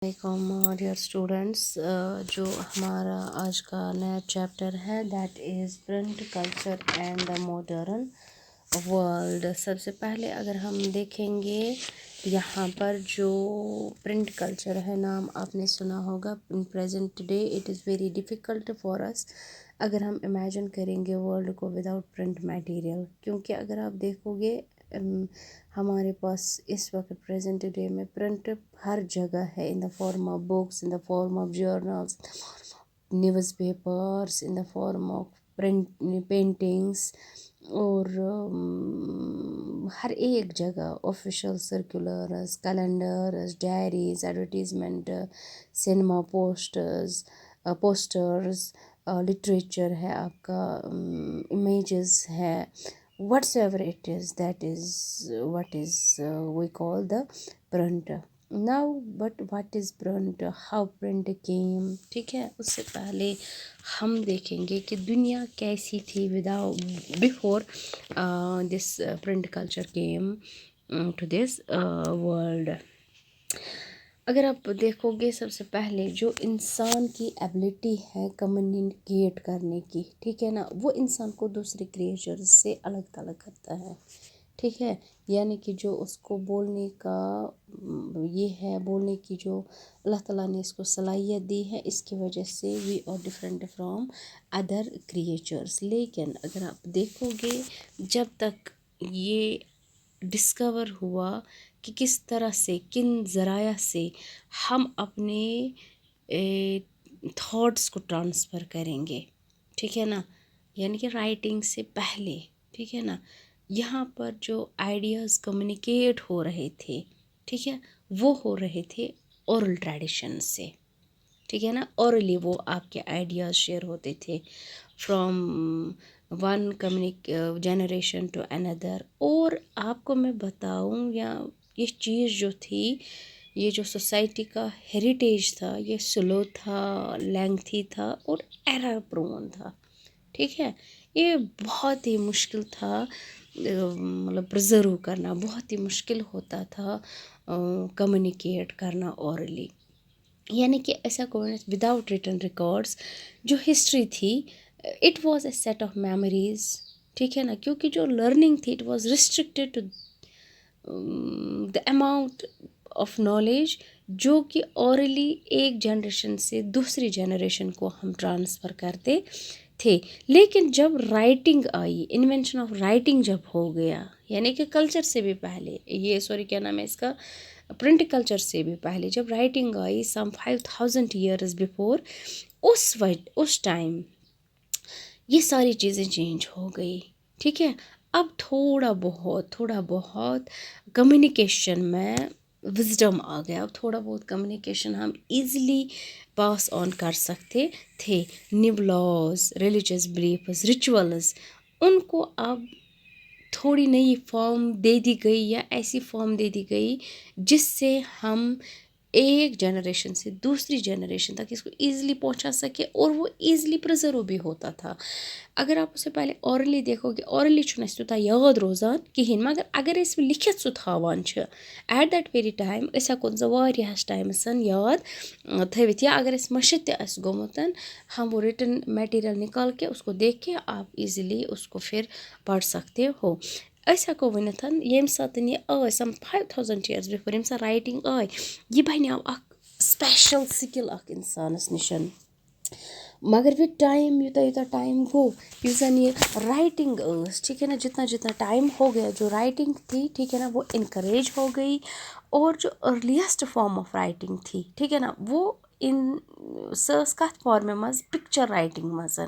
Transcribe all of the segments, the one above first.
वालेकुम dear students, जो हमारा आज का नया चैप्टर है that is print culture and the modern world. सबसे पहले अगर हम देखेंगे यहाँ पर जो प्रिंट कल्चर है, नाम आपने सुना होगा। In present day it is very difficult for us अगर हम इमेजिन करेंगे वर्ल्ड को विदाउट प्रिंट मटेरियल, क्योंकि अगर आप देखोगे हमारे पास इस वक्त प्रेजेंट डे में प्रिंट हर जगह है, in the form of books, in the form of journals, newspapers, in the form of print paintings, और हर एक जगह official circulars, calendars, diaries, advertisement, cinema posters, literature है आपका, इमेजेस है, whatsoever it is, that is what is we call the print now. But what is print, how print came, ठीक है। उससे पहले हम देखेंगे कि दुनिया कैसी थी without before this print culture came to this world. अगर आप देखोगे सबसे पहले जो इंसान की एबिलिटी है कम्युनिकेट करने की, ठीक है ना, वो इंसान को दूसरे क्रिएचर्स से अलग थलग करता है, ठीक है। यानी कि जो उसको बोलने का ये है, बोलने की जो अल्लाह ताला ने इसको सलाहियत दी है, इसकी वजह से we are different from other creatures. लेकिन अगर आप देखोगे जब तक ये डिस्कवर हुआ कि किस तरह से, किन ज़राया से हम अपने थॉट्स को ट्रांसफ़र करेंगे, ठीक है ना, यानी कि राइटिंग से पहले, ठीक है ना, यहाँ पर जो आइडियाज़ कम्युनिकेट हो रहे थे, ठीक है, वो हो रहे थे ओरल ट्रेडिशन से, ठीक है ना। ओरली वो आपके आइडियाज़ शेयर होते थे from one generation to another. और आपको मैं बताऊं, या ये चीज़ जो थी, ये जो सोसाइटी का हेरिटेज था, ये स्लो था, लेंथी था और एरर प्रोन था, ठीक है। ये बहुत ही मुश्किल था, मतलब प्रिजर्व करना बहुत ही मुश्किल होता था, कम्युनिकेट करना ओरली। यानी कि ऐसा कोई विदाउट रिटन रिकॉर्ड्स जो हिस्ट्री थी, it was a set of memories, ठीक है ना, क्योंकि जो लर्निंग थी it was restricted to the amount of knowledge जो कि ओरली एक जनरेशन से दूसरी जनरेशन को हम ट्रांसफ़र करते थे। लेकिन जब writing I, invention of writing जब हो गया, यानी कि कल्चर से भी पहले, ये सॉरी क्या नाम है इसका, प्रिंट कल्चर से भी पहले जब राइटिंग आई सम 5000 ईयर्स बिफोर, उस टाइम ये सारी चीज़ें चेंज हो गई, ठीक है। अब थोड़ा बहुत कम्युनिकेशन में विजडम आ गया। अब थोड़ा बहुत कम्युनिकेशन हम इजीली पास ऑन कर सकते थे। New laws, religious beliefs, rituals, उनको अब थोड़ी नई फॉर्म दे दी गई, या ऐसी फॉर्म दे दी गई जिससे हम एक जनरेशन से दूसरी जनरेशन तक इसको ईज़िली पहुंचा सके, और वो ईज़िली प्रिजर्व भी होता था। अगर आप उससे पहले ऑरली देखोगे, ऑरली तूत याद रोजान कहें, मगर अगर लिखित सह थावान एट दैट वेरी टाइम हेको सह टाइमस याद थवित, या अगर मशित गोमुत, हम वो रिटन मटेरियल निकाल के उसको देख के आप इजीली उसको फिर पढ़ सकते हो। हेको वनिथ ये सात ये आय सम 5000 ईयर्स बिफोर, ये राइटिंग आय, यह बनो स्पेशल स्किल इंसानस निशन। मगर with time, Utah time go, जन ये राइटिंग, ठीक है ना, जितना जितना टाइम हो गया जो राइटिंग थी, ठीक है ना, वो इनकरेज हो गई। और जो अर्लीस्ट फॉर्म ऑफ राइटिंग थी, ठीक है ना, वो इन कत फॉर्मे मज पिक्चर राइटिंग मज,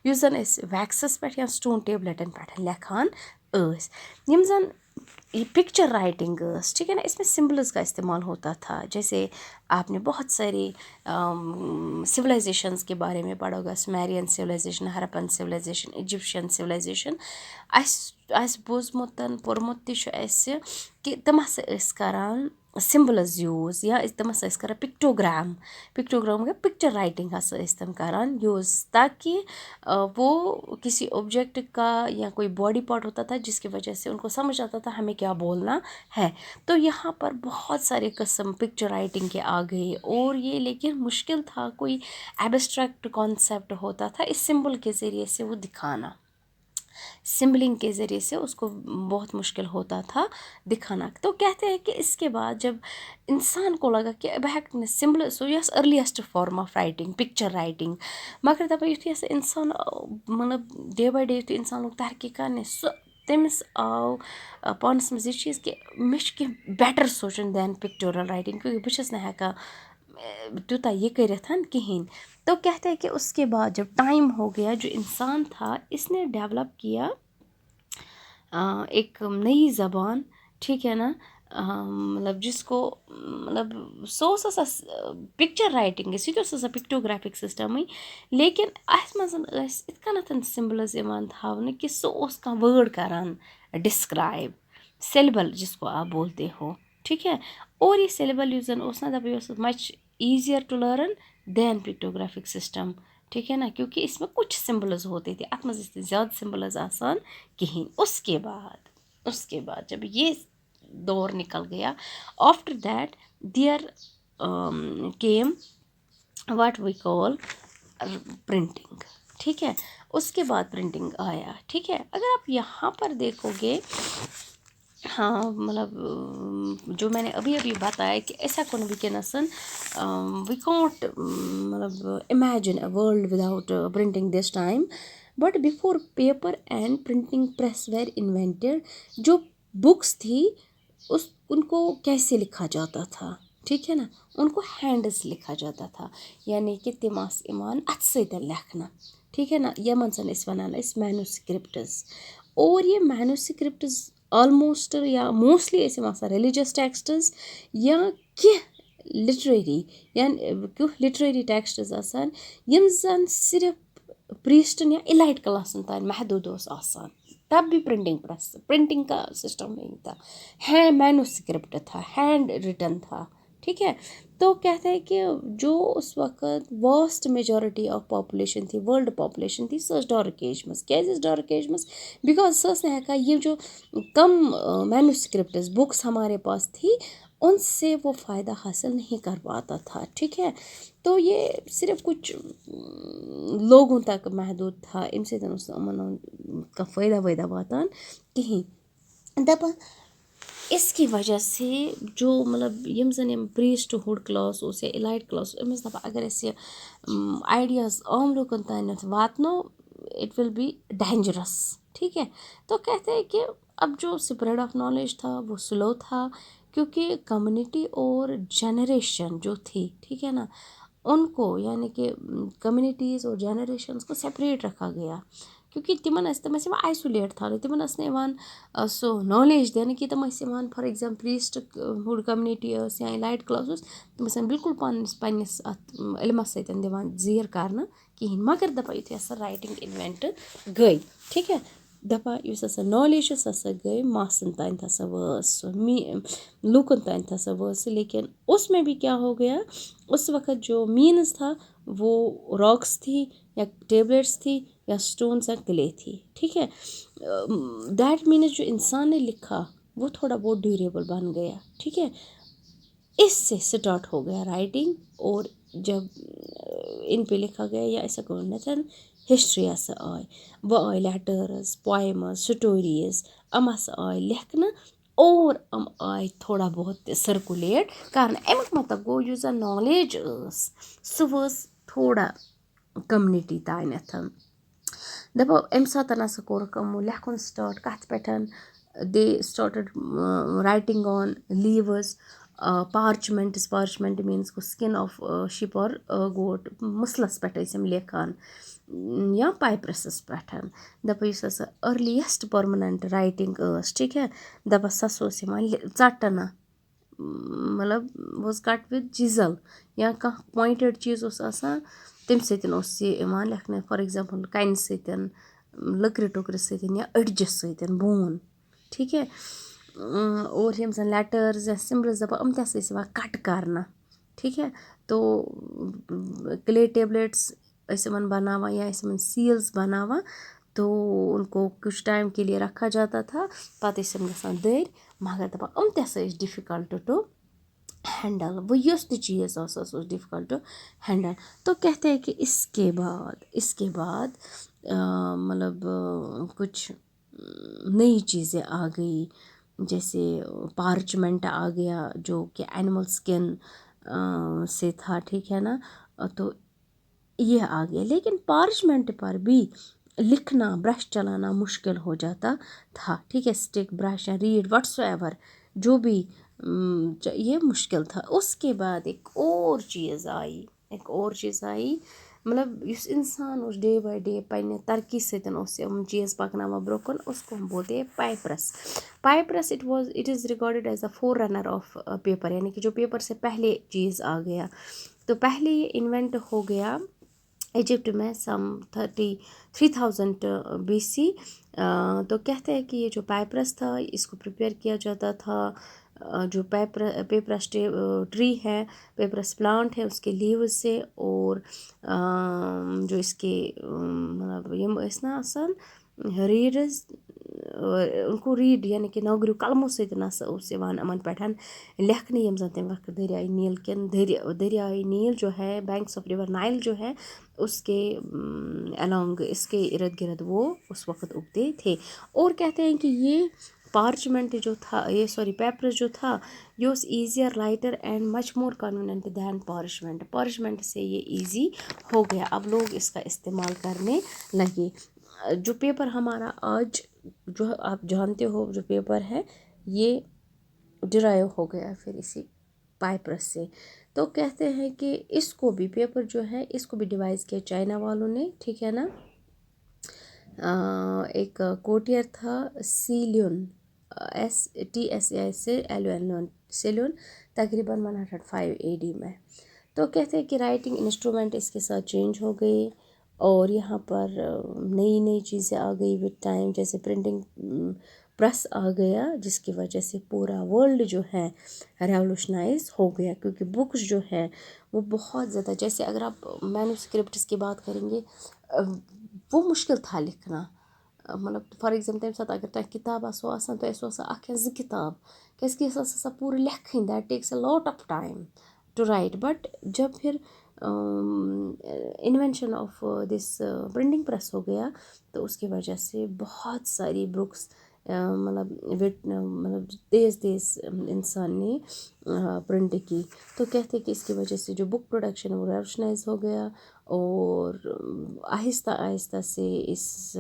जन वैक्सस पे या स्टोन टेबलेटन पे लेखान, जन ये पिक्चर राइटिंग, ठीक है ना, इसमें सिम्बल्स का इस्तेमाल होता था। जैसे आपने बहुत सारी सिविलाइजेशंस के बारे में पढ़ा होगा, Sumerian civilization, Harappan civilization, Egyptian civilization. बोजमुत पोर्मुत कि तम करान सिम्बल्स यूज़ या तम ٲسۍ करان पिक्टोग्राम गया पिक्चर राइटिंग हसा ٲسۍ तम करान यूज़, ताकि वो किसी ऑब्जेक्ट का या कोई बॉडी पार्ट होता था जिसकी वजह से उनको समझ आता था हमें क्या बोलना है। तो यहाँ पर बहुत सारे किस्म पिक्चर राइटिंग के आ गए, और ये लेकिन मुश्किल था, कोई एब्स्ट्रैक्ट कॉन्सेप्ट होता था, इस सिंबल के ज़रिए से वो दिखाना, सिम्बलिंग के ज़रिए से उसको बहुत मुश्किल होता था दिखाना। तो कहते हैं कि इसके बाद जब इंसान को लगा कि बह हेक् सिम्बल सो यस earliest form of writing picture writing, मगर दपा युथुई हसा इंसान मतलब डे बाय डे युथुई इंसान लोग तरक्की करने सो तमिस आव पानस मज यह चीज़ कि मे बेटर सोचन दैन पिक्टोरल राइटिंग, क्योंकि बह छस ना हेका त्यूता ये करिथ कहीं। तो कहते हैं कि उसके बाद जब टाइम हो गया, जो इंसान था इसने डेवलप किया एक नई ज़बान, ठीक है ना, मतलब जिसको मतलब सो पिक्चर राइटिंग सो पिक्टोग्राफिक सिस्टम, लेकिन अस मज इत कन सिम्बल्स थवन कि सो वर्ड करान डिस्क्राइब, सिलेबल जिसको आप बोलते हो, ठीक है। और ये सिलेबल यूज दप much easier to learn than pictographic system, ठीक है ना, क्योंकि इसमें कुछ सिम्बल्स होते थे, अत मज ज़्यादा सिम्बल्स आसान कहीं। उसके बाद जब ये दौर निकल गया, after that there came what we call printing, ठीक है। उसके बाद प्रिंटिंग आया, ठीक है। अगर आप यहाँ पर देखोगे, हाँ मतलब जो मैंने अभी अभी बताया कि ऐसा कौन वीकनेसन वी कॉन्ट मतलब imagine a world without printing this time, but before paper and printing press were invented, जो बुक्स थी उनको कैसे लिखा जाता था, ठीक है ना, उनको हैंड्स लिखा जाता था, यानी कि तिम आस इमान अथ सतन लिखना, ठीक है ना, यमन सन वनान मैन्यूस्क्रिप्ट्स। और ये मैन्यूस्क्रिप्ट्स ऑलमोस्ट या मोस्टली रिलीजियस टेक्स्ट्स या कह लिटरेरी या क्यों लिटरेरी टेक्स्ट्स आसान यम जन सिर्फ प्रीस्टन या इलाइट क्लासन तान महदूद आसान। तब भी प्रिंटिंग प्रेस, प्रिंटिंग का सिस्टम नहीं था, हैंड मैन्यूस्क्रिप्ट था, हैंड रिटन था, ठीक है। तो कहते हैं कि जो उस वक्त वास्ट मेजॉरिटी ऑफ पॉपुलेशन थी, वर्ल्ड पॉपुलेशन थी, सो डार्क एज मस क्या डार्क एज मस, बिकॉज सस ने का ये जो कम मैन्यूस्क्रिप्ट्स बुक्स हमारे पास थी उनसे वो फ़ायदा हासिल नहीं कर पाता था, ठीक है। तो ये सिर्फ कुछ लोगों तक महदूद था, इन से का फ़ायदा वायदा वातान कहीं। दपा इसकी वजह से जो मतलब यम जन यम प्रीस्टहुड क्लास उस या इलाइट क्लास अमिस दपा अगर ऐसे आइडियाज़ आम लोगन तान वातनो इट विल बी डेंजरस, ठीक है। तो कहते हैं कि अब जो स्प्रेड ऑफ नॉलेज था वो स्लो था, क्योंकि कम्युनिटी और जनरेशन जो थी, ठीक है ना, उनको यानी कि कम्युनिटीज़ और जनरेशन्स को सेपरेट रखा गया, क्योंकि तिमन तम आइसोलेट था, तिमन सो नॉलेज देने कि तम for example priest hood community या इलाइट क्लास तम बिल्कुल पन्निस इल्मस सतन दिवान जीर करना कहीं, मगर दपा युथुई हसा राइटिंग इन्वेंट गई, ठीक है। दपा युस हसा नॉलेज हसा गई मासन तान हसा वस लूकन तान हसा वस, लेकिन उसमें भी क्या हो गया, उस वक्त जो मीन्स था वो रॉक्स थी या टेबलेट्स थी या स्टोन्स या क्ले थी, ठीक है। दैट मीन्स जो इंसान ने लिखा वो थोड़ा बहुत ड्यूरेबल बन गया, ठीक है। इससे स्टार्ट हो गया राइटिंग, और जब इन पे लिखा गया या ऐसा कौन हिस्ट्री हसा आय, वह आय लेटर्स पोएम्स स्टोरीज अम हसा आय लिखना, और अम आय थोड़ा बहुत सर्कुलेट करना। अमुक मतलब गो यु जन नॉलेज सो वस थोड़ा कम्युनिटी तानथ। दपो अमि सात हसा कोर कमो लेखन स्टार्ट कथ पे they started writing on leaves parchment means को स्किन ऑफ शिप और गोट मुसलस पे लेखान या पाइप्रसस पे। दपा इस अर्लीस्ट परमानेंट राइटिंग ठीक है, दपा सस चटना मतलब वॉज कट विद चिजल या कह पॉइंटेड चीज़ तम सतन लेखन, फॉर एग्जाम्पल कन सतन लकड़ टुकर सतन या अड़जस सतन बोन, ठीक है। और यम जन लेटर्स या सिम्बल्स दपा ते सी कट करना। ठीक है, तो क्ले टेबलेट्स बनावा या सील्स बनावा, तो उनको कुछ टाइम के लिए रखा जाता था, पत गसान दर, मगर दपा ते डिफ़िकल्ट टू हैंडल। वो यस चीज़ डिफ़िकल्ट टू हैंडल। तो कहते हैं कि इसके बाद मतलब कुछ नई चीज़ें आ गई, जैसे पार्चमेंट आ गया जो कि एनिमल स्किन से था। ठीक है ना, तो ये आ गया, लेकिन पार्चमेंट पर भी लिखना, ब्रश चलाना मुश्किल हो जाता था। ठीक है, स्टिक, ब्रश या रीड व्हाट्सएवर जो भी ये मुश्किल था। उसके बाद एक और चीज़ आई, मतलब इस इंसान उस डे बाय डे पन्ने तरक्की सतन चीज़ पकनावा ब्रोकन, उसको हम बोलते हैं papyrus. It is recorded as the forerunner of paper, यानी कि जो पेपर से पहले चीज़ आ गया। तो पहले ये इन्वेंट हो गया इजिप्ट में सम 33,000 BC। तो कहते हैं कि ये जो पाइपरस था, इसको प्रिपेयर किया जाता था जो पेपरस ट्री है, पेपरस प्लांट है, उसके लीव्स से, और जो इसके मतलब ये ना आसान रीड्स, उनको रीड यानी कि नौगरू कलमों से अमन पे लेखने यम जन तम वक्त दरियाई नील के दरियाई नील जो है, बैंक्स ऑफ रिवर नाइल जो है, उसके अलॉन्ग इसके इर्द गिर्द वो उस वक्त उगते थे। और कहते हैं कि ये पार्चमेंट जो था, ये सॉरी पेपर जो था, ये उस easier, lighter and much more convenient than parchment से ये इजी हो गया, अब लोग इसका इस्तेमाल करने लगे। जो पेपर हमारा आज जो आप जानते हो जो पेपर है, ये डिराइव हो गया फिर इसी पाइपरस से। तो कहते हैं कि इसको भी पेपर जो है, इसको भी डिवाइस किया चाइना वालों ने। ठीक है ना, एक कोटियर था सीलियन, STSAI से LUN सेलियन, तकरीबन 105 AD में। तो कहते हैं कि राइटिंग इंस्ट्रूमेंट इसके साथ चेंज हो गई, और यहाँ पर नई नई चीज़ें आ गई विद टाइम, जैसे प्रिंटिंग प्रेस आ गया, जिसकी वजह से पूरा वर्ल्ड जो है रेवोल्यूशनाइज हो गया, क्योंकि बुक्स जो है वो बहुत ज़्यादा, जैसे अगर आप मैन्युस्क्रिप्ट्स की बात करेंगे, वो मुश्किल था लिखना। मतलब फॉर एग्जाम्पल तमि सात अगर तुम किताब आसो आसान, तो आसो अख या 2 किताब, क्या पूरा लेखन, that takes a lot of time to write. But जब फिर invention of this printing press हो गया, तो उसकी वजह से बहुत सारी बुक्स मतलब तेज़ इंसान ने प्रिंट की। तो कहते कि इसकी वजह से जो बुक प्रोडक्शन है वो रेवोल्यूशनाइज हो गया, और आहिस्ता आहिस्ता से इस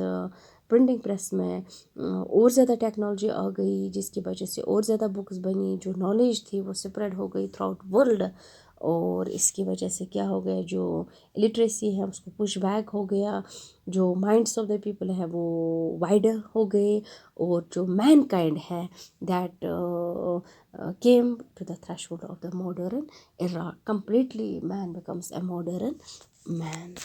प्रिंटिंग प्रेस में और ज़्यादा टेक्नोलॉजी आ गई, जिसकी वजह से और ज़्यादा बुक्स बनी, जो नॉलेज थी वो स्प्रेड हो गई थ्रू आउट वर्ल्ड। और इसकी वजह से क्या हो गया, जो लिटरेसी है उसको पुश बैक हो गया, जो माइंड्स ऑफ द पीपल है वो वाइडर हो गए, और जो मैन काइंड है that came to the threshold of the modern era. Completely man becomes a modern man.